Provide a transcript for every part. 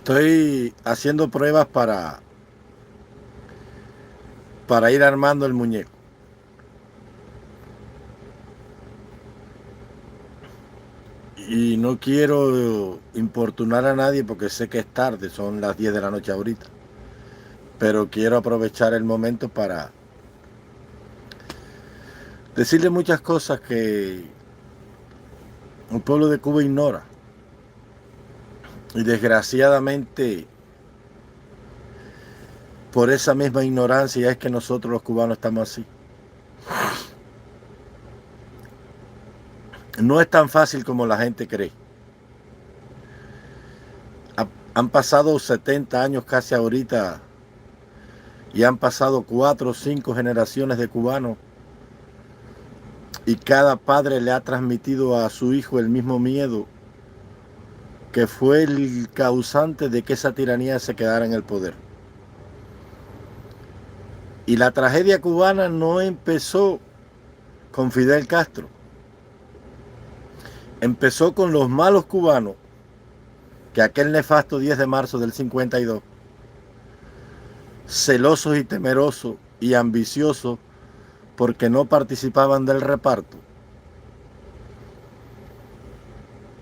Estoy haciendo pruebas para ir armando el muñeco. Y no quiero importunar a nadie porque sé que es tarde, son las 10 de la noche ahorita. Pero quiero aprovechar el momento para decirle muchas cosas que el pueblo de Cuba ignora. Y desgraciadamente, por esa misma ignorancia es que nosotros los cubanos estamos así. No es tan fácil como la gente cree. Han pasado 70 años casi ahorita y han pasado 4 o 5 generaciones de cubanos y cada padre le ha transmitido a su hijo el mismo miedo que fue el causante de que esa tiranía se quedara en el poder. Y la tragedia cubana no empezó con Fidel Castro. Empezó con los malos cubanos que aquel nefasto 10 de marzo del 52, celosos y temerosos y ambiciosos porque no participaban del reparto,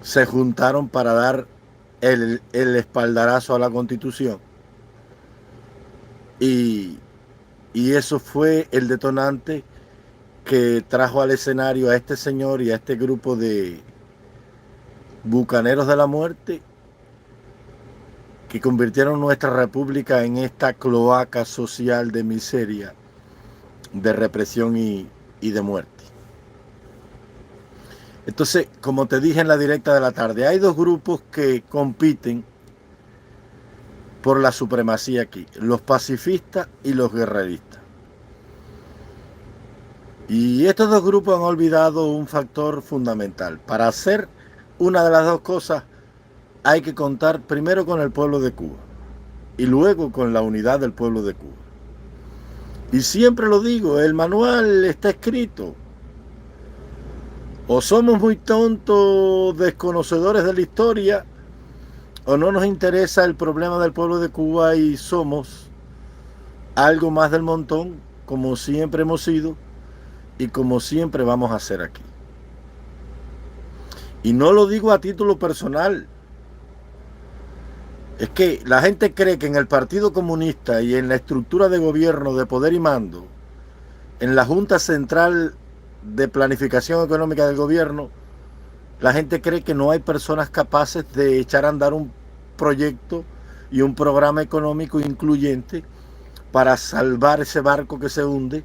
se juntaron para dar el espaldarazo a la Constitución. Y eso fue el detonante que trajo al escenario a este señor y a este grupo de bucaneros de la muerte que convirtieron nuestra república en esta cloaca social de miseria, de represión y de muerte. Entonces, como te dije en la directa de la tarde, hay dos grupos que compiten por la supremacía aquí, los pacifistas y los guerreristas. Y estos dos grupos han olvidado un factor fundamental. Para hacer una de las dos cosas hay que contar primero con el pueblo de Cuba y luego con la unidad del pueblo de Cuba. Y siempre lo digo, el manual está escrito. O somos muy tontos, desconocedores de la historia, o no nos interesa el problema del pueblo de Cuba y somos algo más del montón, como siempre hemos sido y como siempre vamos a hacer aquí. Y no lo digo a título personal. Es que la gente cree que en el Partido Comunista y en la estructura de gobierno de poder y mando, en la Junta Central de Planificación Económica del Gobierno, la gente cree que no hay personas capaces de echar a andar un proyecto y un programa económico incluyente para salvar ese barco que se hunde,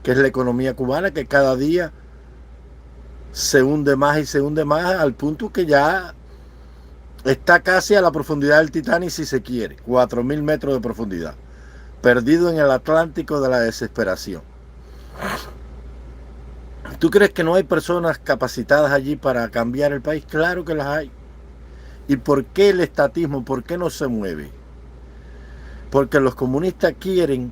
que es la economía cubana, que cada día se hunde más y se hunde más al punto que ya está casi a la profundidad del Titanic, si se quiere, 4.000 metros de profundidad, perdido en el Atlántico de la desesperación. ¿Tú crees que no hay personas capacitadas allí para cambiar el país? Claro que las hay. ¿Y por qué el estatismo? ¿Por qué no se mueve? Porque los comunistas quieren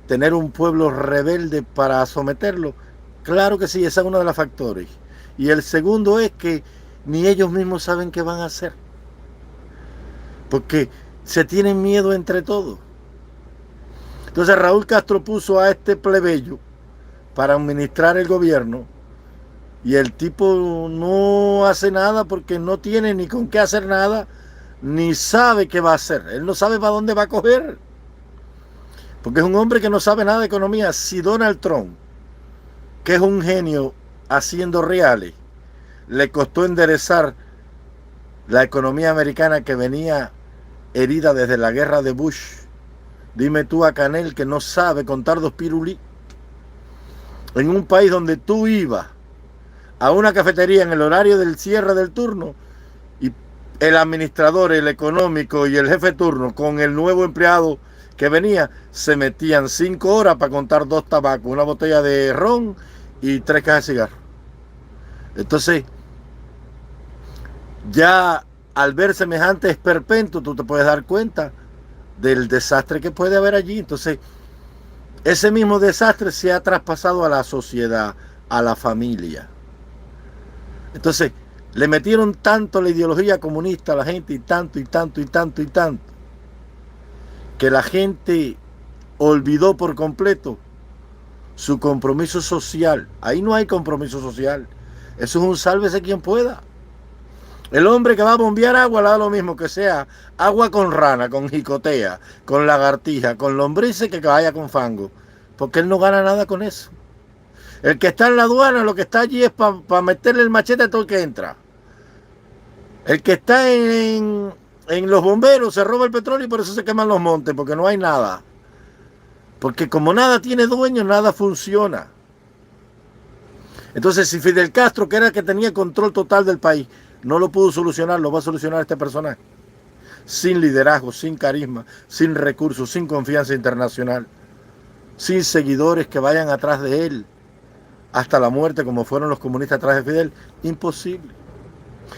tener un pueblo rebelde para someterlo. Claro que sí, esa es uno de los factores. Y el segundo es que ni ellos mismos saben qué van a hacer. Porque se tienen miedo entre todos. Entonces Raúl Castro puso a este plebeyo para administrar el gobierno y el tipo no hace nada porque no tiene ni con qué hacer nada, ni sabe qué va a hacer. Él no sabe para dónde va a coger. Porque es un hombre que no sabe nada de economía. Si Donald Trump, que es un genio haciendo reales, le costó enderezar la economía americana que venía herida desde la guerra de Bush, dime tú a Canel que no sabe contar dos pirulí. En un país donde tú ibas a una cafetería en el horario del cierre del turno y el administrador, el económico y el jefe de turno con el nuevo empleado que venía se metían 5 horas para contar 2 tabacos, una botella de ron y 3 cajas de cigarros. Entonces, ya al ver semejante esperpento, tú te puedes dar cuenta del desastre que puede haber allí. Entonces, ese mismo desastre se ha traspasado a la sociedad, a la familia. Entonces, Le metieron tanto la ideología comunista a la gente, y tanto, y tanto, y tanto, y tanto, que la gente olvidó por completo su compromiso social. Ahí no hay compromiso social. Eso es un sálvese quien pueda. El hombre que va a bombear agua le da lo mismo que sea agua con rana, con jicotea, con lagartija, con lombrices, que vaya con fango. Porque él no gana nada con eso. El que está en la aduana, lo que está allí es para meterle el machete a todo el que entra. El que está en los bomberos se roba el petróleo y por eso se queman los montes, porque no hay nada. Porque como nada tiene dueño, nada funciona. Entonces, si Fidel Castro, que era el que tenía control total del país, no lo pudo solucionar, lo va a solucionar este personaje. Sin liderazgo, sin carisma, sin recursos, sin confianza internacional, sin seguidores que vayan atrás de él hasta la muerte, como fueron los comunistas atrás de Fidel. Imposible.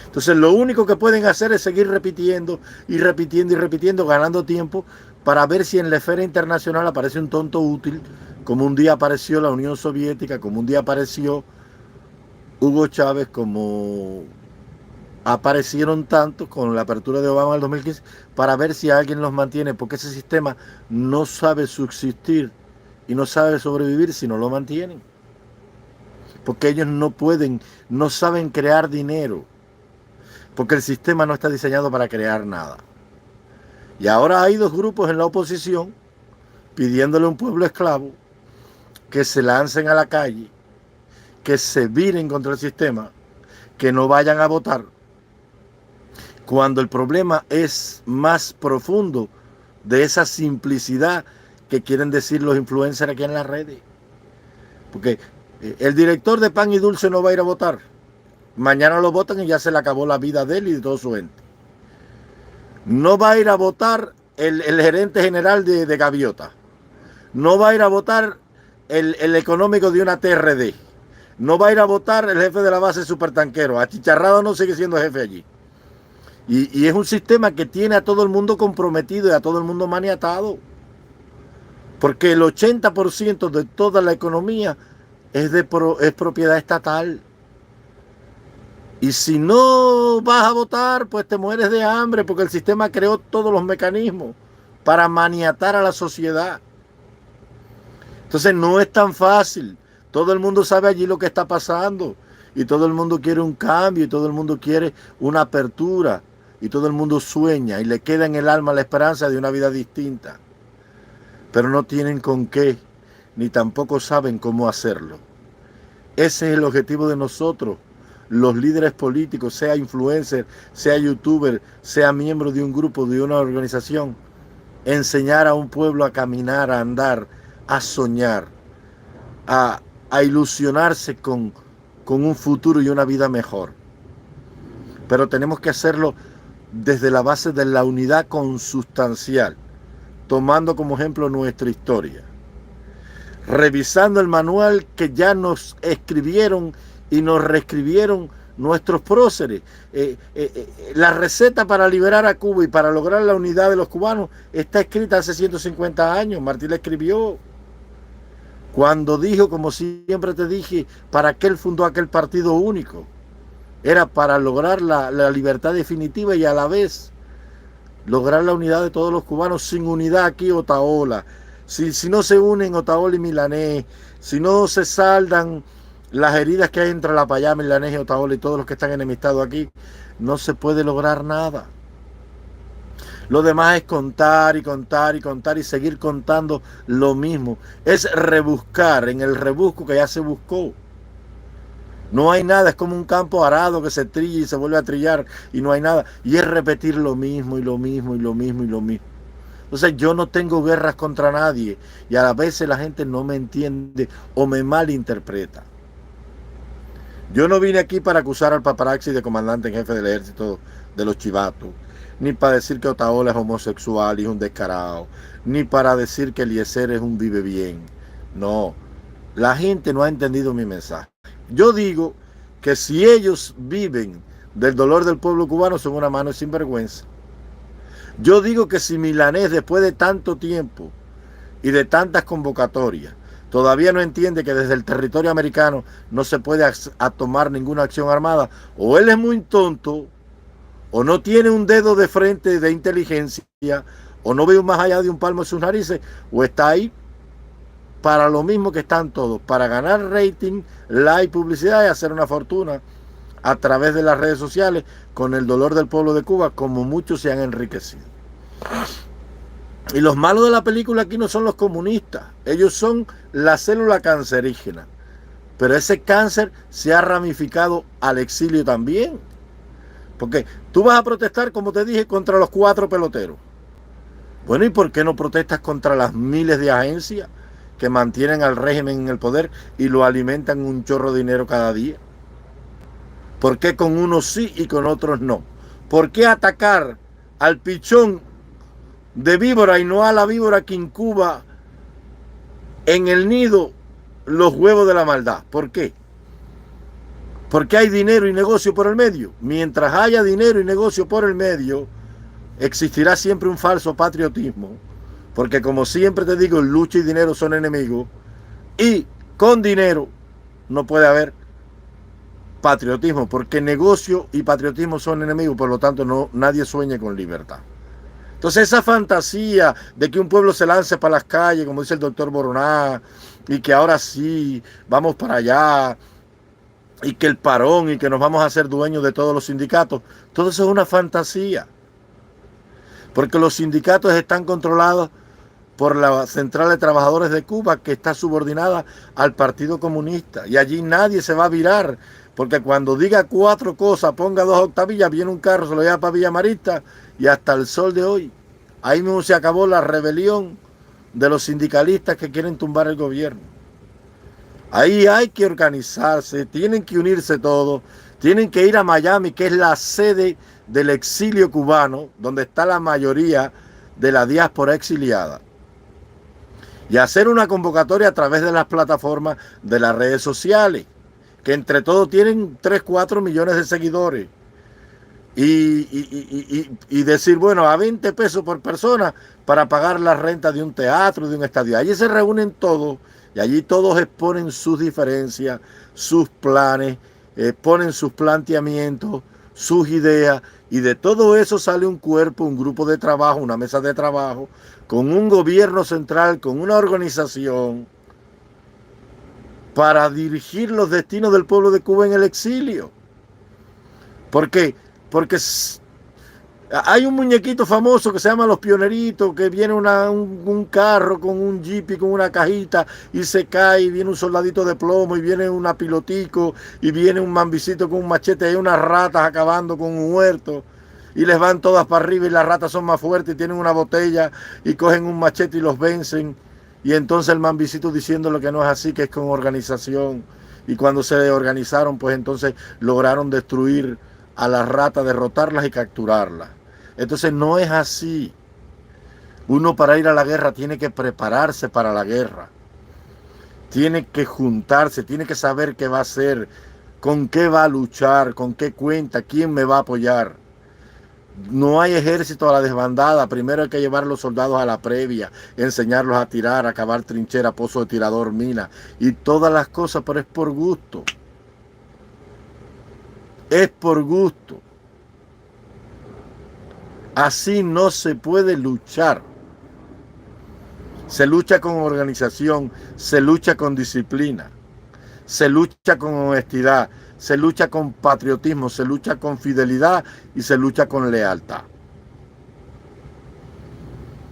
Entonces, lo único que pueden hacer es seguir repitiendo y repitiendo y repitiendo, ganando tiempo, para ver si en la esfera internacional aparece un tonto útil, como un día apareció la Unión Soviética, como un día apareció Hugo Chávez, como aparecieron tantos con la apertura de Obama en el 2015, para ver si alguien los mantiene, porque ese sistema no sabe subsistir y no sabe sobrevivir si no lo mantienen. Porque ellos no pueden, no saben crear dinero, porque el sistema no está diseñado para crear nada. Y ahora hay dos grupos en la oposición pidiéndole a un pueblo esclavo que se lancen a la calle, que se viren contra el sistema, que no vayan a votar, cuando el problema es más profundo de esa simplicidad que quieren decir los influencers aquí en las redes. Porque el director de Pan y Dulce no va a ir a votar. Mañana lo votan y ya se le acabó la vida de él y de todo su ente. No va a ir a votar el gerente general de Gaviota. No va a ir a votar el económico de una TRD. No va a ir a votar el jefe de la base supertanquero. Achicharrado no sigue siendo jefe allí. Y es un sistema que tiene a todo el mundo comprometido y a todo el mundo maniatado. Porque el 80% de toda la economía es propiedad estatal. Y si no vas a votar, pues te mueres de hambre, porque el sistema creó todos los mecanismos para maniatar a la sociedad. Entonces no es tan fácil. Todo el mundo sabe allí lo que está pasando. Y todo el mundo quiere un cambio, y todo el mundo quiere una apertura. Y todo el mundo sueña y le queda en el alma la esperanza de una vida distinta. Pero no tienen con qué, ni tampoco saben cómo hacerlo. Ese es el objetivo de nosotros, los líderes políticos, sea influencer, sea youtuber, sea miembro de un grupo, de una organización. Enseñar a un pueblo a caminar, a andar, a soñar, a ilusionarse con un futuro y una vida mejor. Pero tenemos que hacerlo desde la base de la unidad consustancial, tomando como ejemplo nuestra historia, revisando el manual que ya nos escribieron y nos reescribieron nuestros próceres. La receta para liberar a Cuba y para lograr la unidad de los cubanos está escrita hace 150 años. Martí la escribió cuando dijo, como siempre te dije, para qué él fundó aquel partido único. Era para lograr la libertad definitiva y a la vez lograr la unidad de todos los cubanos. Sin unidad aquí Otaola, si no se unen Otaola y Milanés, si no se saldan las heridas que hay entre La Payá, Milanés y Otaola y todos los que están enemistados aquí, no se puede lograr nada. Lo demás es contar y contar y contar y seguir contando lo mismo. Es rebuscar en el rebusco que ya se buscó. No hay nada, es como un campo arado que se trilla y se vuelve a trillar y no hay nada. Y es repetir lo mismo y lo mismo y lo mismo y lo mismo. Entonces yo no tengo guerras contra nadie y a veces la gente no me entiende o me malinterpreta. Yo no vine aquí para acusar al paparazzi de comandante en jefe del ejército de los chivatos, ni para decir que Otaola es homosexual y es un descarado, ni para decir que Eliezer es un vive bien. No, la gente no ha entendido mi mensaje. Yo digo que si ellos viven del dolor del pueblo cubano, son una mano de sinvergüenza. Yo digo que si Milanés, después de tanto tiempo y de tantas convocatorias, todavía no entiende que desde el territorio americano no se puede tomar ninguna acción armada, o él es muy tonto, o no tiene un dedo de frente de inteligencia, o no ve más allá de un palmo de sus narices, o está ahí para lo mismo que están todos, para ganar rating, like, publicidad y hacer una fortuna a través de las redes sociales con el dolor del pueblo de Cuba, como muchos se han enriquecido. Y los malos de la película aquí no son los comunistas, ellos son la célula cancerígena. Pero ese cáncer se ha ramificado al exilio también. Porque tú vas a protestar, como te dije, contra los 4 peloteros. Bueno, ¿y por qué no protestas contra las miles de agencias que mantienen al régimen en el poder y lo alimentan un chorro de dinero cada día? ¿Por qué con unos sí y con otros no? ¿Por qué atacar al pichón de víbora y no a la víbora que incuba en el nido los huevos de la maldad? ¿Por qué? Porque hay dinero y negocio por el medio. Mientras haya dinero y negocio por el medio, existirá siempre un falso patriotismo. Porque como siempre te digo, lucha y dinero son enemigos. Y con dinero no puede haber patriotismo, porque negocio y patriotismo son enemigos. Por lo tanto, nadie sueña con libertad. Entonces esa fantasía de que un pueblo se lance para las calles, como dice el doctor Boroná, y que ahora sí, vamos para allá, y que el parón, y que nos vamos a hacer dueños de todos los sindicatos, todo eso es una fantasía. Porque los sindicatos están controlados por la Central de Trabajadores de Cuba, que está subordinada al Partido Comunista. Y allí nadie se va a virar, porque cuando diga 4 cosas, ponga 2 octavillas, viene un carro, se lo lleva para Villa Marista, y hasta el sol de hoy, ahí mismo se acabó la rebelión de los sindicalistas que quieren tumbar el gobierno. Ahí hay que organizarse, tienen que unirse todos, tienen que ir a Miami, que es la sede del exilio cubano, donde está la mayoría de la diáspora exiliada, y hacer una convocatoria a través de las plataformas de las redes sociales, que entre todos tienen 3-4 millones de seguidores, y decir, bueno, a 20 pesos por persona para pagar la renta de un teatro, de un estadio. Allí se reúnen todos y allí todos exponen sus diferencias, sus planes, ponen sus planteamientos, sus ideas, y de todo eso sale un cuerpo, un grupo de trabajo, una mesa de trabajo, con un gobierno central, con una organización para dirigir los destinos del pueblo de Cuba en el exilio. ¿Por qué? Porque hay un muñequito famoso que se llama Los Pioneritos, que viene un carro con un jeep y con una cajita y se cae, y viene un soldadito de plomo, y viene una pilotico, y viene un mambicito con un machete, y hay unas ratas acabando con un huerto, y les van todas para arriba, y las ratas son más fuertes, y tienen una botella, y cogen un machete y los vencen, y entonces el mambicito diciendo lo que no es así, que es con organización, y cuando se organizaron, pues entonces lograron destruir a las ratas, derrotarlas y capturarlas. Entonces no es así. Uno para ir a la guerra tiene que prepararse para la guerra. Tiene que juntarse, tiene que saber qué va a hacer, con qué va a luchar, con qué cuenta, quién me va a apoyar. No hay ejército a la desbandada. Primero hay que llevar a los soldados a la previa, enseñarlos a tirar, a cavar trinchera, pozo de tirador, mina y todas las cosas, pero es por gusto. Es por gusto. Así no se puede luchar. Se lucha con organización, se lucha con disciplina, se lucha con honestidad, se lucha con patriotismo, se lucha con fidelidad y se lucha con lealtad.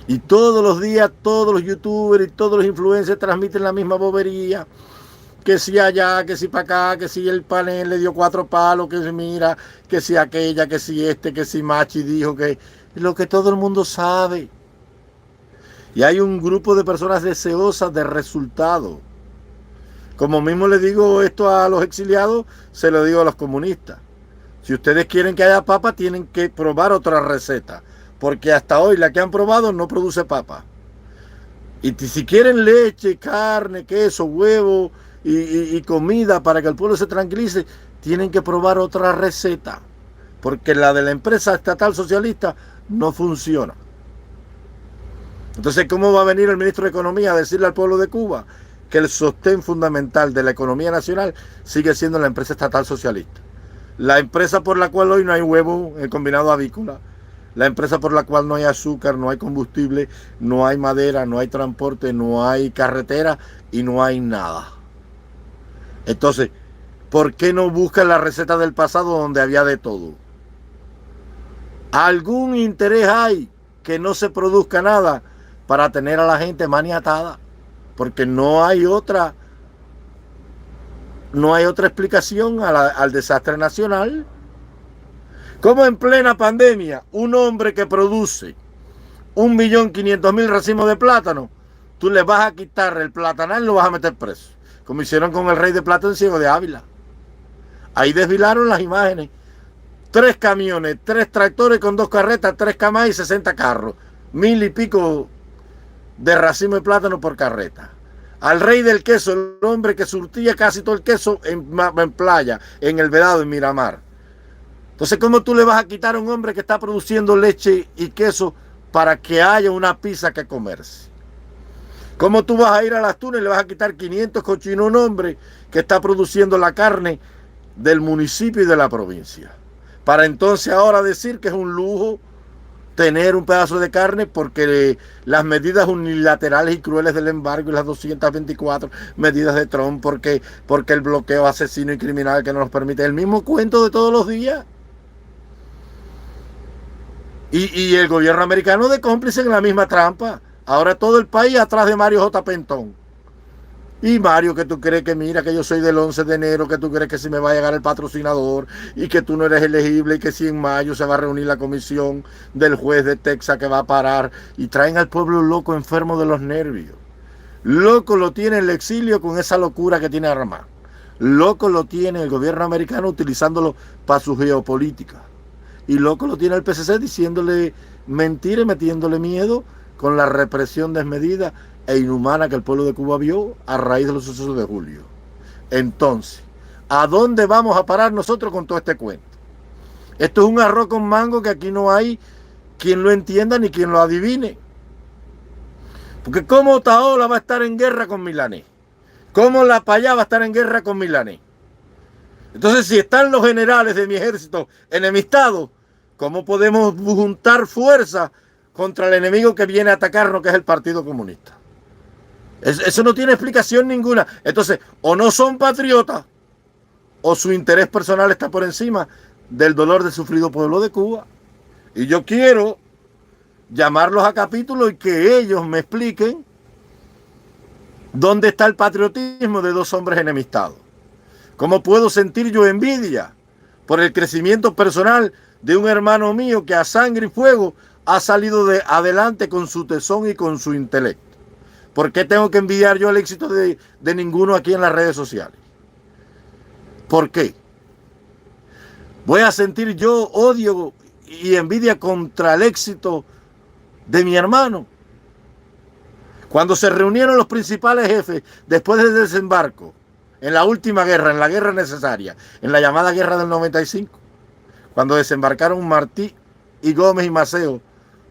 Y todos los días, todos los youtubers y todos los influencers transmiten la misma bobería. Que si allá, que si para acá, que si el panel le dio 4 palos, que si mira, que si aquella, que si este, que si Machi dijo que... Lo que todo el mundo sabe. Y hay un grupo de personas deseosas de resultados. Como mismo le digo esto a los exiliados, se lo digo a los comunistas. Si ustedes quieren que haya papa, tienen que probar otra receta. Porque hasta hoy la que han probado no produce papa. Y si quieren leche, carne, queso, huevo y comida para que el pueblo se tranquilice, tienen que probar otra receta. Porque la de la empresa estatal socialista no funciona. Entonces, ¿cómo va a venir el ministro de Economía a decirle al pueblo de Cuba que el sostén fundamental de la economía nacional sigue siendo la empresa estatal socialista. La empresa por la cual hoy no hay huevo en el combinado avícola, la empresa por la cual no hay azúcar, no hay combustible, no hay madera, no hay transporte, no hay carretera y no hay nada. Entonces, ¿por qué no buscan la receta del pasado donde había de todo? ¿Algún interés hay que no se produzca nada para tener a la gente maniatada? Porque no hay otra explicación al desastre nacional. Como en plena pandemia, un hombre que produce 1.500.000 racimos de plátano, tú le vas a quitar el platanal y lo vas a meter preso, como hicieron con el rey de plata en Ciego de Ávila. Ahí desfilaron las imágenes. 3 camiones, 3 tractores con 2 carretas, 3 camas y 60 carros. 1.000 y pico de racimo de plátano por carreta. Al rey del queso, el hombre que surtía casi todo el queso en playa, en el Vedado, en Miramar. Entonces, ¿cómo tú le vas a quitar a un hombre que está produciendo leche y queso para que haya una pizza que comerse? ¿Cómo tú vas a ir a las tunas y le vas a quitar 500 cochinos a un hombre que está produciendo la carne del municipio y de la provincia? Para entonces ahora decir que es un lujo tener un pedazo de carne porque las medidas unilaterales y crueles del embargo y las 224 medidas de Trump, porque el bloqueo asesino y criminal que no nos permite, el mismo cuento de todos los días. Y el gobierno americano de cómplice en la misma trampa. Ahora todo el país atrás de Mario J. Pentón. Y Mario, que tú crees que mira que yo soy del 11 de enero, que tú crees que si me va a llegar el patrocinador y que tú no eres elegible y que si en mayo se va a reunir la comisión del juez de Texas que va a parar y traen al pueblo loco enfermo de los nervios. Loco lo tiene el exilio con esa locura que tiene armada. Loco lo tiene el gobierno americano utilizándolo para su geopolítica. Y loco lo tiene el PCC diciéndole mentiras, metiéndole miedo con la represión desmedida e inhumana que el pueblo de Cuba vio a raíz de los sucesos de julio. Entonces, ¿a dónde vamos a parar nosotros con todo este cuento? Esto es un arroz con mango que aquí no hay quien lo entienda ni quien lo adivine. Porque ¿cómo Otaola va a estar en guerra con Milanés? ¿Cómo La Payá va a estar en guerra con Milanés? Entonces, si están los generales de mi ejército enemistados, ¿cómo podemos juntar fuerza contra el enemigo que viene a atacarnos, que es el Partido Comunista? Eso no tiene explicación ninguna. Entonces, o no son patriotas, o su interés personal está por encima del dolor del sufrido pueblo de Cuba. Y yo quiero llamarlos a capítulo y que ellos me expliquen dónde está el patriotismo de 2 hombres enemistados. ¿Cómo puedo sentir yo envidia por el crecimiento personal de un hermano mío que a sangre y fuego ha salido adelante con su tesón y con su intelecto? ¿Por qué tengo que envidiar yo el éxito de ninguno aquí en las redes sociales? ¿Por qué? ¿Voy a sentir yo odio y envidia contra el éxito de mi hermano? Cuando se reunieron los principales jefes después del desembarco, en la última guerra, en la guerra necesaria, en la llamada guerra del 95, cuando desembarcaron Martí y Gómez y Maceo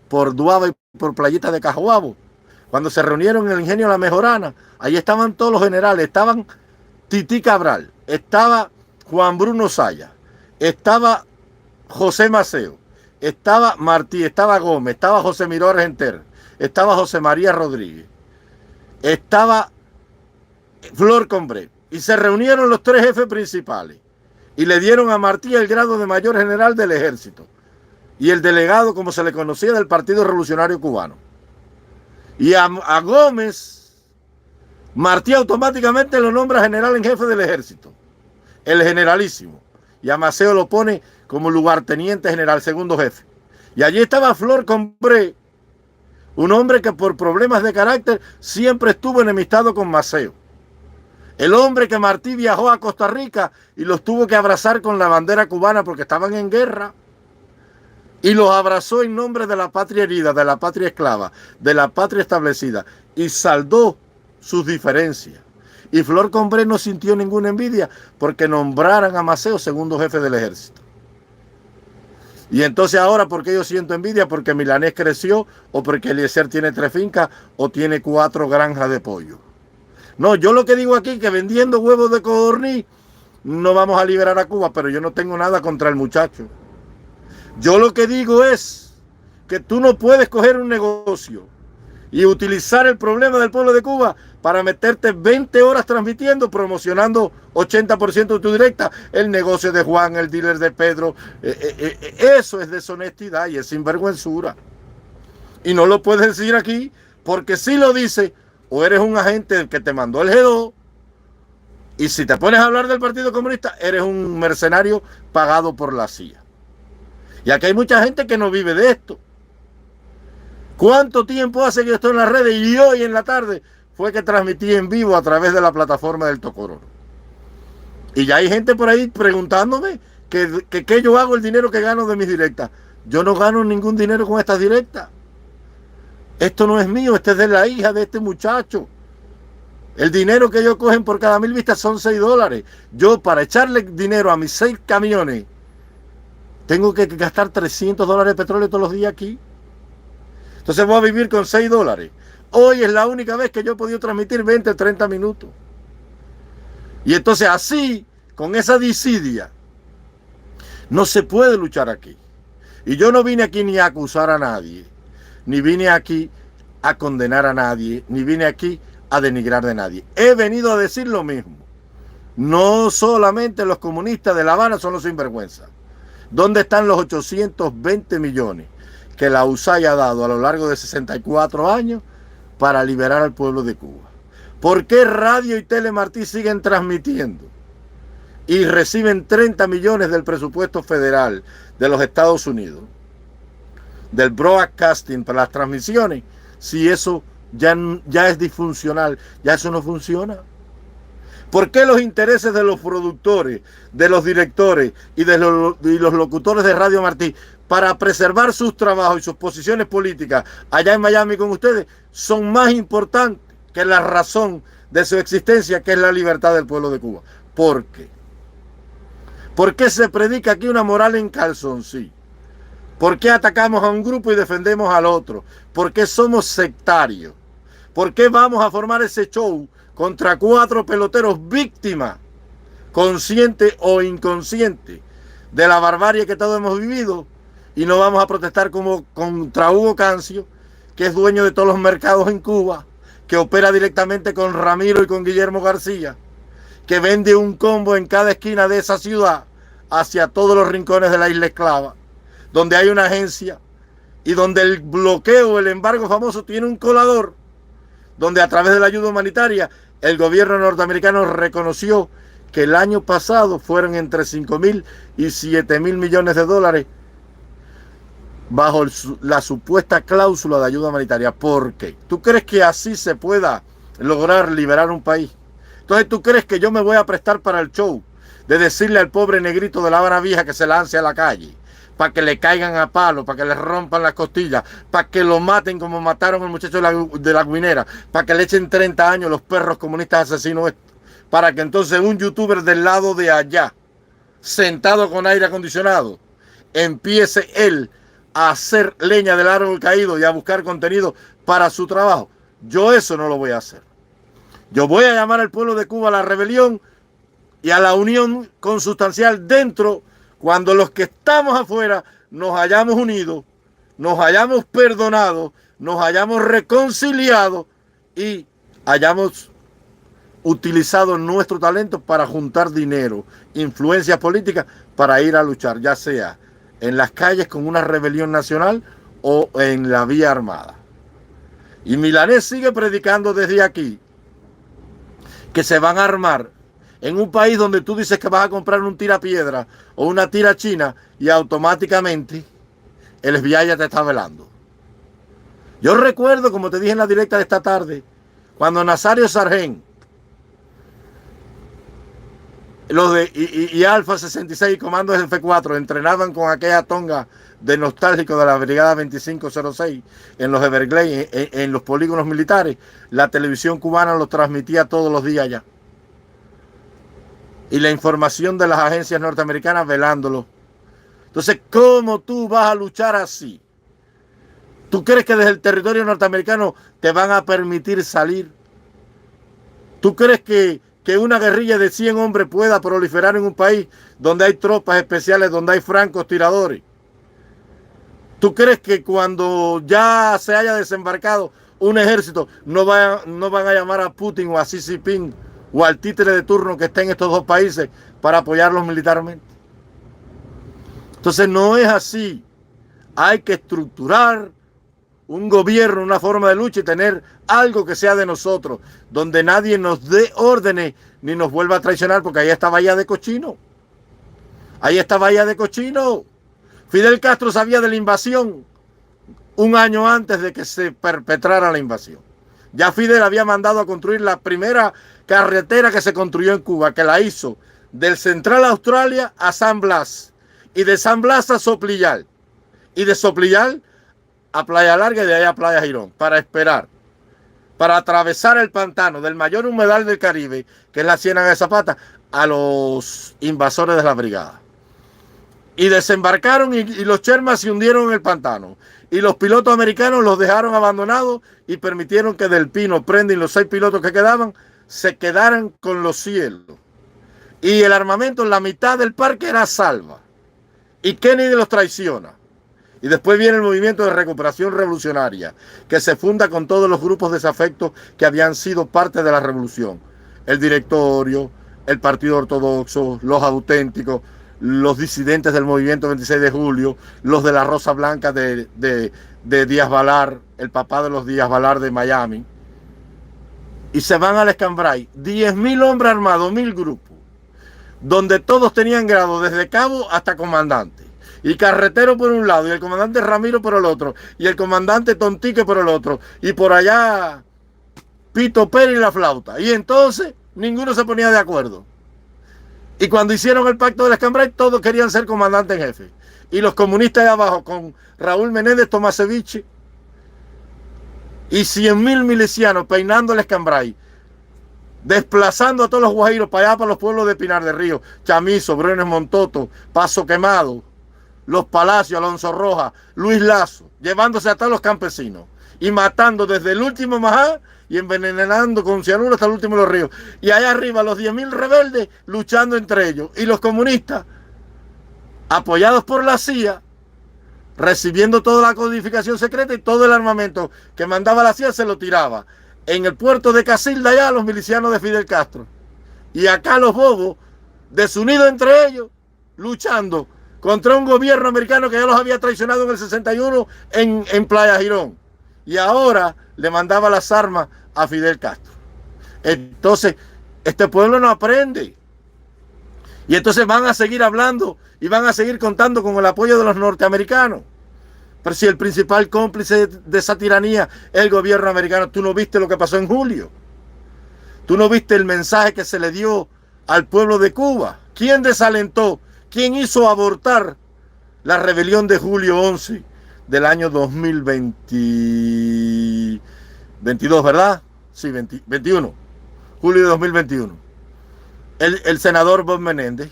por Duaba y por Playita de Cajoabo, cuando se reunieron en el ingenio La Mejorana, ahí estaban todos los generales, estaban Tití Cabral, estaba Juan Bruno Saya, estaba José Maceo, estaba Martí, estaba Gómez, estaba José Miró Argenter, estaba José María Rodríguez, estaba Flor Combré, y se reunieron los 3 jefes principales y le dieron a Martí el grado de mayor general del ejército y el delegado, como se le conocía, del Partido Revolucionario Cubano. Y a Gómez, Martí automáticamente lo nombra general en jefe del ejército, el generalísimo, y a Maceo lo pone como lugarteniente general, segundo jefe. Y allí estaba Flor Combré, un hombre que por problemas de carácter siempre estuvo enemistado con Maceo. El hombre que Martí viajó a Costa Rica y los tuvo que abrazar con la bandera cubana porque estaban en guerra. Y los abrazó en nombre de la patria herida, de la patria esclava, de la patria establecida. Y saldó sus diferencias. Y Flor Combré no sintió ninguna envidia porque nombraran a Maceo segundo jefe del ejército. Y entonces ahora, ¿por qué yo siento envidia? Porque Milanés creció, o porque Eliezer tiene 3 fincas, o tiene 4 granjas de pollo. No, yo lo que digo aquí es que vendiendo huevos de codorniz no vamos a liberar a Cuba, pero yo no tengo nada contra el muchacho. Yo lo que digo es que tú no puedes coger un negocio y utilizar el problema del pueblo de Cuba para meterte 20 horas transmitiendo, promocionando 80% de tu directa, el negocio de Juan, el dealer de Pedro. Eso es deshonestidad y es sinvergüenzura. Y no lo puedes decir aquí, porque si lo dice, o eres un agente que te mandó el G2, y si te pones a hablar del Partido Comunista, eres un mercenario pagado por la CIA. Y aquí hay mucha gente que no vive de esto. ¿Cuánto tiempo hace que yo estoy en las redes? Y hoy en la tarde fue que transmití en vivo a través de la plataforma del Tocororo. Y ya hay gente por ahí preguntándome que yo hago el dinero que gano de mis directas. Yo no gano ningún dinero con estas directas. Esto no es mío, este es de la hija de este muchacho. El dinero que ellos cogen por cada 1000 vistas son $6. Yo, para echarle dinero a mis 6 camiones, tengo que gastar $300 de petróleo todos los días aquí. Entonces voy a vivir con $6. Hoy es la única vez que yo he podido transmitir 20 o 30 minutos. Y entonces así, con esa disidia, no se puede luchar aquí. Y yo no vine aquí ni a acusar a nadie, ni vine aquí a condenar a nadie, ni vine aquí a denigrar de nadie. He venido a decir lo mismo. No solamente los comunistas de La Habana son los sinvergüenzas. ¿Dónde están los 820 millones que la USAID ha dado a lo largo de 64 años para liberar al pueblo de Cuba? ¿Por qué Radio y Telemartí siguen transmitiendo y reciben 30 millones del presupuesto federal de los Estados Unidos, del broadcasting para las transmisiones, si eso ya es disfuncional, ya eso no funciona? ¿Por qué los intereses de los productores, de los directores y de los locutores de Radio Martí, para preservar sus trabajos y sus posiciones políticas allá en Miami con ustedes, son más importantes que la razón de su existencia, que es la libertad del pueblo de Cuba? ¿Por qué? ¿Por qué se predica aquí una moral en calzoncillo? ¿Por qué atacamos a un grupo y defendemos al otro? ¿Por qué somos sectarios? ¿Por qué vamos a formar ese show contra 4 peloteros víctimas, consciente o inconsciente, de la barbarie que todos hemos vivido, y no vamos a protestar como contra Hugo Cancio, que es dueño de todos los mercados en Cuba, que opera directamente con Ramiro y con Guillermo García, que vende un combo en cada esquina de esa ciudad hacia todos los rincones de la isla esclava, donde hay una agencia y donde el bloqueo, el embargo famoso, tiene un colador, donde a través de la ayuda humanitaria el gobierno norteamericano reconoció que el año pasado fueron entre 5.000 y 7.000 millones de dólares bajo la supuesta cláusula de ayuda humanitaria. ¿Por qué? ¿Tú crees que así se pueda lograr liberar un país? Entonces, ¿tú crees que yo me voy a prestar para el show de decirle al pobre negrito de La Habana Vieja que se lance a la calle, para que le caigan a palo, para que le rompan las costillas, para que lo maten como mataron al muchacho de la Guinera, para que le echen 30 años los perros comunistas asesinos, para que entonces un youtuber del lado de allá, sentado con aire acondicionado, empiece él a hacer leña del árbol caído y a buscar contenido para su trabajo? Yo eso no lo voy a hacer. Yo voy a llamar al pueblo de Cuba a la rebelión y a la unión consustancial dentro, cuando los que estamos afuera nos hayamos unido, nos hayamos perdonado, nos hayamos reconciliado y hayamos utilizado nuestro talento para juntar dinero, influencias políticas, para ir a luchar, ya sea en las calles con una rebelión nacional o en la vía armada. Y Milanés sigue predicando desde aquí que se van a armar en un país donde tú dices que vas a comprar un tirapiedra o una tira china y automáticamente el FBI ya te está velando. Yo recuerdo, como te dije en la directa de esta tarde, cuando Nazario Sargent y Alfa 66 y Comandos F4 entrenaban con aquella tonga de nostálgico de la Brigada 2506 en los Everglades, en los polígonos militares, la televisión cubana lo transmitía todos los días ya. Y la información de las agencias norteamericanas velándolo. Entonces, ¿cómo tú vas a luchar así? ¿Tú crees que desde el territorio norteamericano te van a permitir salir ¿Tú crees que una guerrilla de 100 hombres pueda proliferar en un país donde hay tropas especiales, donde hay francotiradores? ¿Tú crees que cuando ya se haya desembarcado un ejército no van a llamar a Putin o a Xi Jinping o al títere de turno que esté en estos dos países para apoyarlos militarmente? Entonces no es así. Hay que estructurar un gobierno, una forma de lucha y tener algo que sea de nosotros, donde nadie nos dé órdenes ni nos vuelva a traicionar, porque ahí está Bahía de Cochino. Ahí está Bahía de Cochino. Fidel Castro sabía de la invasión un año antes de que se perpetrara la invasión. Ya Fidel había mandado a construir la primera carretera que se construyó en Cuba, que la hizo del Central Australia a San Blas, y de San Blas a Soplillal, y de Soplillal a Playa Larga y de ahí a Playa Girón, para esperar, para atravesar el pantano del mayor humedal del Caribe, que es la Ciénaga de Zapata, a los invasores de la brigada. Y desembarcaron y los Sherman se hundieron en el pantano. Y los pilotos americanos los dejaron abandonados y permitieron que Del Pino, Prenda y los 6 pilotos que quedaban se quedaran con los cielos. Y el armamento en la mitad del parque era salva. Y Kennedy los traiciona. Y después viene el movimiento de recuperación revolucionaria, que se funda con todos los grupos desafectos que habían sido parte de la revolución. El directorio, el Partido Ortodoxo, los auténticos, los disidentes del movimiento 26 de julio, los de la Rosa Blanca de Díaz Balar, el papá de los Díaz Balar de Miami. Y se van al Escambray, 10.000 hombres armados, 1.000 grupos, donde todos tenían grado desde cabo hasta comandante. Y Carretero por un lado, y el comandante Ramiro por el otro, y el comandante Tontique por el otro, y por allá Pito Pérez y la flauta. Y entonces ninguno se ponía de acuerdo. Y cuando hicieron el pacto del Escambray, todos querían ser comandante en jefe. Y los comunistas de abajo, con Raúl Menéndez Tomasevich y 100.000 milicianos peinando el Escambray, desplazando a todos los guajiros para allá, para los pueblos de Pinar del Río, Chamizo, Brenes Montoto, Paso Quemado, Los Palacios, Alonso Rojas, Luis Lazo, llevándose a todos los campesinos y matando desde el último majá y envenenando con cianuro hasta el último de los ríos. Y allá arriba los 10.000 rebeldes luchando entre ellos. Y los comunistas, apoyados por la CIA, recibiendo toda la codificación secreta y todo el armamento que mandaba la CIA se lo tiraba en el puerto de Casilda allá a los milicianos de Fidel Castro. Y acá los bobos, desunidos entre ellos, luchando contra un gobierno americano que ya los había traicionado en el 61 en Playa Girón. Y ahora le mandaba las armas a Fidel Castro. Entonces, este pueblo no aprende. Y entonces van a seguir hablando y van a seguir contando con el apoyo de los norteamericanos. Pero si el principal cómplice de esa tiranía es el gobierno americano, ¿tú no viste lo que pasó en julio? ¿Tú no viste el mensaje que se le dio al pueblo de Cuba? ¿Quién desalentó? ¿Quién hizo abortar la rebelión de julio 11 del año 2022, ¿verdad? Sí, 21. Julio de 2021. El senador Bob Menéndez,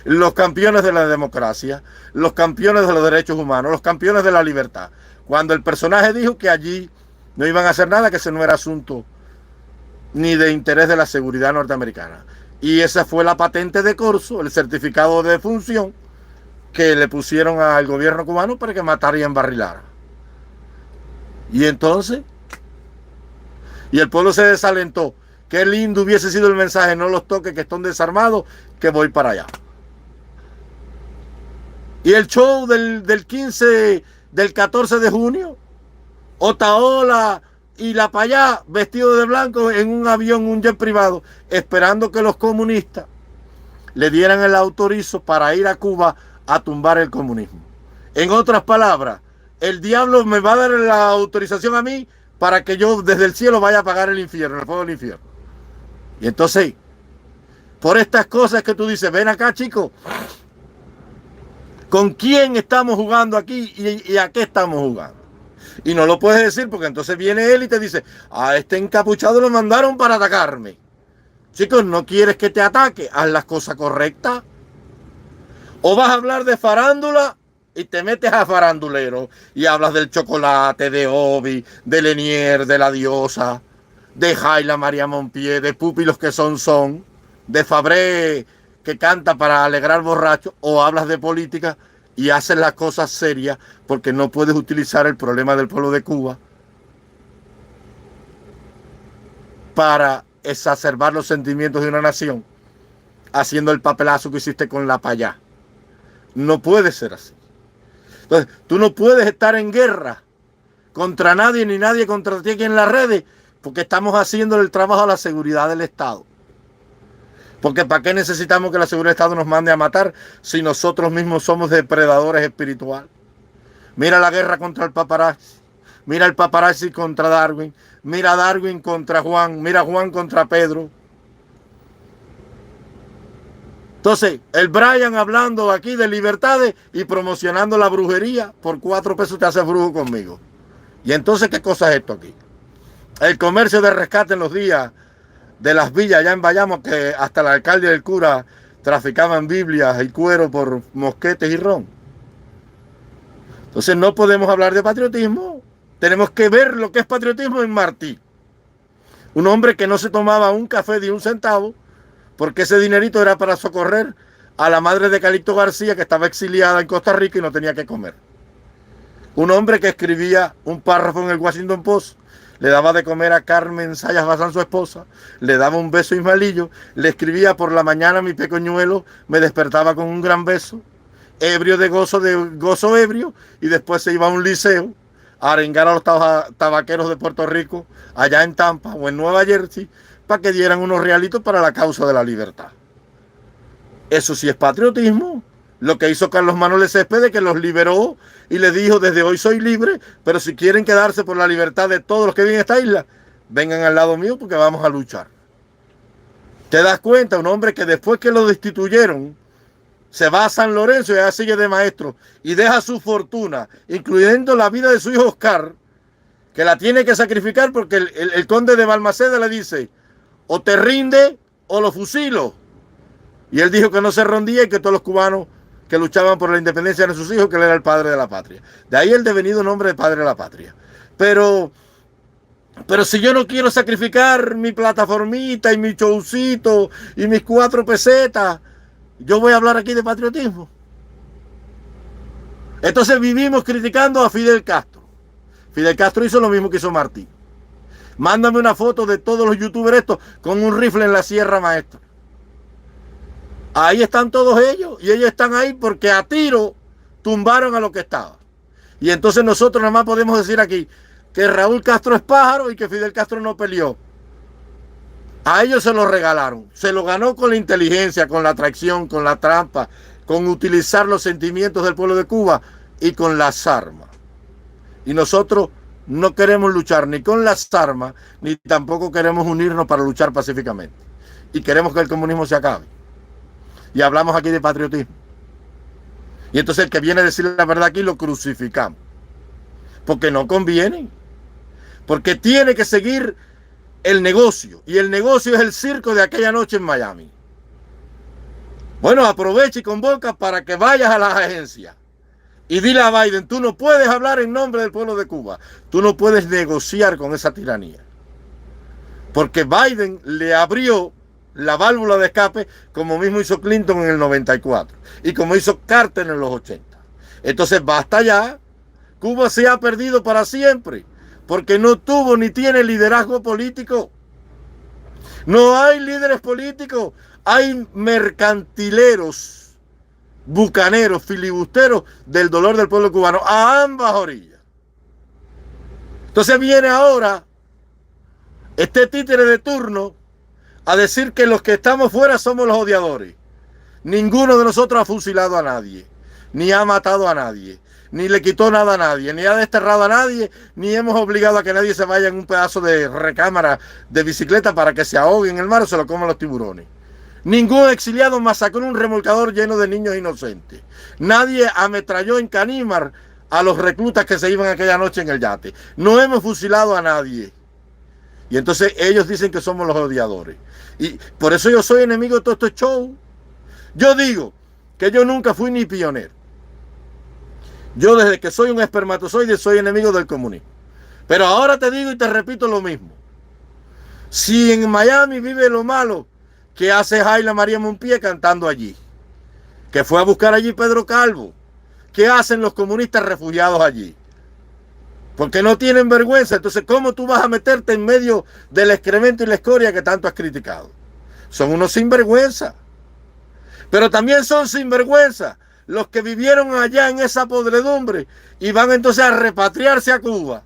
los campeones de la democracia, los campeones de los derechos humanos, los campeones de la libertad. Cuando el personaje dijo que allí no iban a hacer nada, que ese no era asunto ni de interés de la seguridad norteamericana. Y esa fue la patente de corso, el certificado de defunción que le pusieron al gobierno cubano para que matara y embarrilara. Y entonces, y el pueblo se desalentó. Qué lindo hubiese sido el mensaje: no los toques, que están desarmados, que voy para allá. Y el show del 14 de junio, Otaola y la Payá vestidos de blanco en un avión, un jet privado, esperando que los comunistas le dieran el autorizo para ir a Cuba a tumbar el comunismo. En otras palabras, el diablo me va a dar la autorización a mí para que yo desde el cielo vaya a apagar el infierno, el fuego del infierno. Y entonces, por estas cosas que tú dices, ven acá, chico, ¿con quién estamos jugando aquí y a qué estamos jugando? Y no lo puedes decir porque entonces viene él y te dice: a este encapuchado lo mandaron para atacarme. Chicos, ¿no quieres que te ataque? Haz las cosas correctas. O vas a hablar de farándula y te metes a farandulero y hablas del chocolate, de Obi, de Lenier, de la diosa. de Jaila María Monpié, de Púpilos que son, de Fabré que canta para alegrar borrachos, o hablas de política y haces las cosas serias, porque no puedes utilizar el problema del pueblo de Cuba para exacerbar los sentimientos de una nación, haciendo el papelazo que hiciste con la payá. No puede ser así. Entonces, tú no puedes estar en guerra contra nadie, ni nadie contra ti aquí en las redes, porque estamos haciendo el trabajo a la seguridad del Estado. Porque ¿para qué necesitamos que la seguridad del Estado nos mande a matar si nosotros mismos somos depredadores espirituales? Mira la guerra contra el paparazzi. Mira el paparazzi contra Darwin. Mira Darwin contra Juan. Mira Juan contra Pedro. Entonces, el Brian hablando aquí de libertades y promocionando la brujería. Por 4 pesos te haces brujo conmigo. Y entonces, ¿qué cosa es esto aquí? El comercio de rescate en los días de las villas allá en Bayamo, que hasta el alcalde y el cura traficaban Biblias y cuero por mosquetes y ron. Entonces no podemos hablar de patriotismo. Tenemos que ver lo que es patriotismo en Martí. Un hombre que no se tomaba un café de 1 centavo, porque ese dinerito era para socorrer a la madre de Calixto García, que estaba exiliada en Costa Rica y no tenía que comer. Un hombre que escribía un párrafo en el Washington Post, le daba de comer a Carmen Sayas Bazán, su esposa, le daba un beso a Ismaelillo, le escribía por la mañana mi pequeñuelo, me despertaba con un gran beso, ebrio de gozo ebrio, y después se iba a un liceo a arengar a los tabaqueros de Puerto Rico, allá en Tampa o en Nueva Jersey, para que dieran unos realitos para la causa de la libertad. Eso sí es patriotismo. Lo que hizo Carlos Manuel Céspedes, que los liberó y les dijo: desde hoy soy libre, pero si quieren quedarse por la libertad de todos los que viven en esta isla, vengan al lado mío porque vamos a luchar. ¿Te das cuenta? Un hombre que después que lo destituyeron, se va a San Lorenzo y ya sigue de maestro y deja su fortuna, incluyendo la vida de su hijo Oscar, que la tiene que sacrificar porque el conde de Balmaceda le dice: o te rinde o lo fusilo. Y él dijo que no se rendía y que todos los cubanos que luchaban por la independencia eran sus hijos, que él era el padre de la patria. De ahí el devenido nombre de padre de la patria. Pero si yo no quiero sacrificar mi plataformita y mi showcito y mis 4 pesetas, yo voy a hablar aquí de patriotismo. Entonces vivimos criticando a Fidel Castro. Fidel Castro hizo lo mismo que hizo Martí. Mándame una foto de todos los youtubers estos con un rifle en la Sierra Maestra. Ahí están todos ellos, y ellos están ahí porque a tiro tumbaron a lo que estaba. Y entonces nosotros nada más podemos decir aquí que Raúl Castro es pájaro y que Fidel Castro no peleó. A ellos se lo regalaron, se lo ganó con la inteligencia, con la traición, con la trampa, con utilizar los sentimientos del pueblo de Cuba y con las armas. Y nosotros no queremos luchar ni con las armas, ni tampoco queremos unirnos para luchar pacíficamente. Y queremos que el comunismo se acabe. Y hablamos aquí de patriotismo. Y entonces el que viene a decir la verdad aquí lo crucificamos. Porque no conviene. Porque tiene que seguir el negocio. Y el negocio es el circo de aquella noche en Miami. Bueno, aprovecha y convoca para que vayas a las agencias. Y dile a Biden: tú no puedes hablar en nombre del pueblo de Cuba. Tú no puedes negociar con esa tiranía. Porque Biden le abrió la válvula de escape, como mismo hizo Clinton en el 94 y como hizo Carter en los 80. Entonces basta ya. Cuba se ha perdido para siempre porque no tuvo ni tiene liderazgo político. No hay líderes políticos, hay mercantileros, bucaneros, filibusteros del dolor del pueblo cubano a ambas orillas. Entonces viene ahora este títere de turno a decir que los que estamos fuera somos los odiadores. Ninguno de nosotros ha fusilado a nadie, ni ha matado a nadie, ni le quitó nada a nadie, ni ha desterrado a nadie, ni hemos obligado a que nadie se vaya en un pedazo de recámara de bicicleta para que se ahogue en el mar o se lo coman los tiburones. Ningún exiliado masacró un remolcador lleno de niños inocentes. Nadie ametralló en Canímar a los reclutas que se iban aquella noche en el yate. No hemos fusilado a nadie. Y entonces ellos dicen que somos los odiadores. Y por eso yo soy enemigo de todo este show. Yo digo que yo nunca fui ni pionero. Yo desde que soy un espermatozoide soy enemigo del comunismo. Pero ahora te digo y te repito lo mismo. Si en Miami vive lo malo, ¿qué hace Jaila María Monpié cantando allí? Que fue a buscar allí Pedro Calvo. ¿Qué hacen los comunistas refugiados allí? Porque no tienen vergüenza. Entonces, ¿cómo tú vas a meterte en medio del excremento y la escoria que tanto has criticado? Son unos sinvergüenza. Pero también son sinvergüenza los que vivieron allá en esa podredumbre y van entonces a repatriarse a Cuba,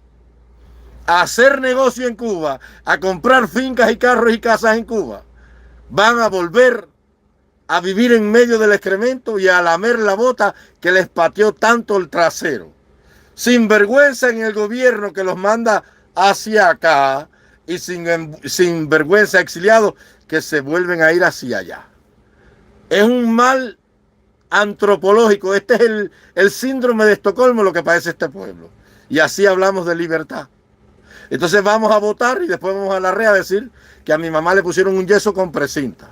a hacer negocio en Cuba, a comprar fincas y carros y casas en Cuba. Van a volver a vivir en medio del excremento y a lamer la bota que les pateó tanto el trasero. Sin vergüenza en el gobierno que los manda hacia acá y sin vergüenza exiliados que se vuelven a ir hacia allá. Es un mal antropológico. Este es el síndrome de Estocolmo lo que padece este pueblo. Y así hablamos de libertad. Entonces vamos a votar y después vamos a la red a decir que a mi mamá le pusieron un yeso con precinta,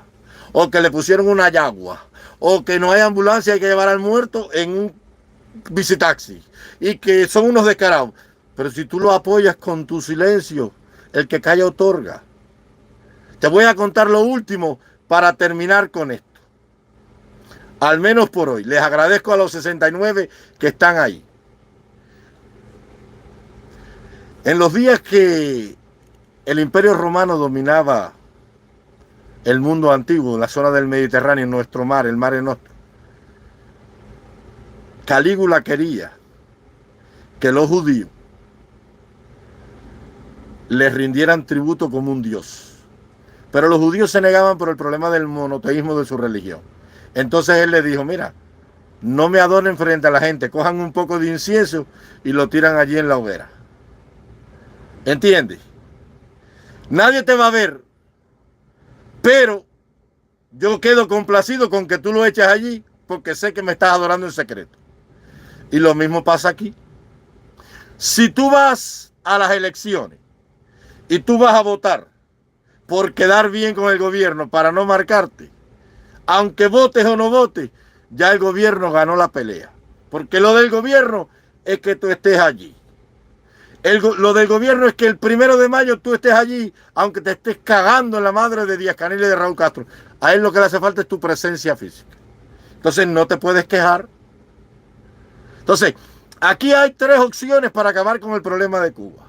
o que le pusieron una yagua, o que no hay ambulancia, hay que llevar al muerto en un bicitaxi, y que son unos descarados. Pero si tú lo apoyas con tu silencio, el que calla otorga. Te voy a contar lo último para terminar con esto. Al menos por hoy. Les agradezco a los 69 que están ahí. En los días que el Imperio Romano dominaba el mundo antiguo, la zona del Mediterráneo, nuestro mar, el Mare Nostrum, Calígula quería que los judíos les rindieran tributo como un dios. Pero los judíos se negaban por el problema del monoteísmo de su religión. Entonces él les dijo, mira, no me adoren frente a la gente, cojan un poco de incienso y lo tiran allí en la hoguera. ¿Entiendes? Nadie te va a ver, pero yo quedo complacido con que tú lo eches allí porque sé que me estás adorando en secreto. Y lo mismo pasa aquí. Si tú vas a las elecciones y tú vas a votar por quedar bien con el gobierno para no marcarte, aunque votes o no votes, ya el gobierno ganó la pelea. Porque lo del gobierno es que tú estés allí. Lo del gobierno es que el 1 de mayo tú estés allí, aunque te estés cagando en la madre de Díaz-Canel y de Raúl Castro. A él lo que le hace falta es tu presencia física. Entonces no te puedes quejar. Entonces, aquí hay 3 opciones para acabar con el problema de Cuba.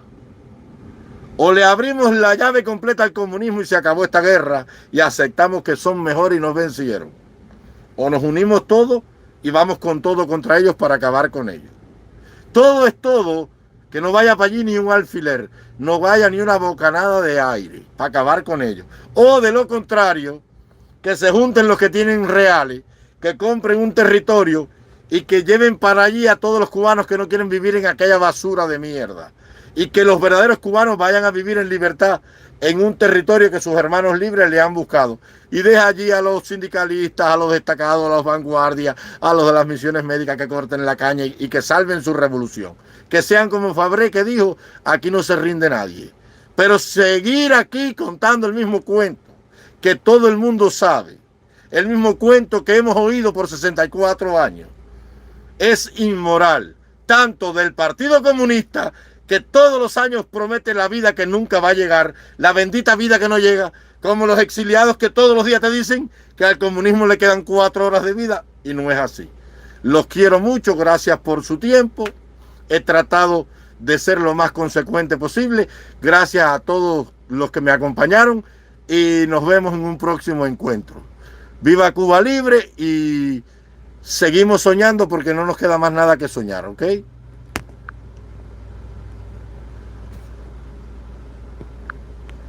O le abrimos la llave completa al comunismo y se acabó esta guerra y aceptamos que son mejores y nos vencieron. O nos unimos todos y vamos con todo contra ellos para acabar con ellos. Todo es todo, que no vaya para allí ni un alfiler, no vaya ni una bocanada de aire para acabar con ellos. O de lo contrario, que se junten los que tienen reales, que compren un territorio y que lleven para allí a todos los cubanos que no quieren vivir en aquella basura de mierda. Y que los verdaderos cubanos vayan a vivir en libertad en un territorio que sus hermanos libres le han buscado. Y deja allí a los sindicalistas, a los destacados, a los vanguardias, a los de las misiones médicas que corten la caña y que salven su revolución. Que sean como Fabré, que dijo, aquí no se rinde nadie. Pero seguir aquí contando el mismo cuento que todo el mundo sabe, el mismo cuento que hemos oído por 64 años, es inmoral, tanto del Partido Comunista, que todos los años promete la vida que nunca va a llegar, la bendita vida que no llega, como los exiliados que todos los días te dicen que al comunismo le quedan 4 horas de vida, y no es así. Los quiero mucho, gracias por su tiempo, he tratado de ser lo más consecuente posible, gracias a todos los que me acompañaron, y nos vemos en un próximo encuentro. Viva Cuba Libre y seguimos soñando porque no nos queda más nada que soñar, ¿ok?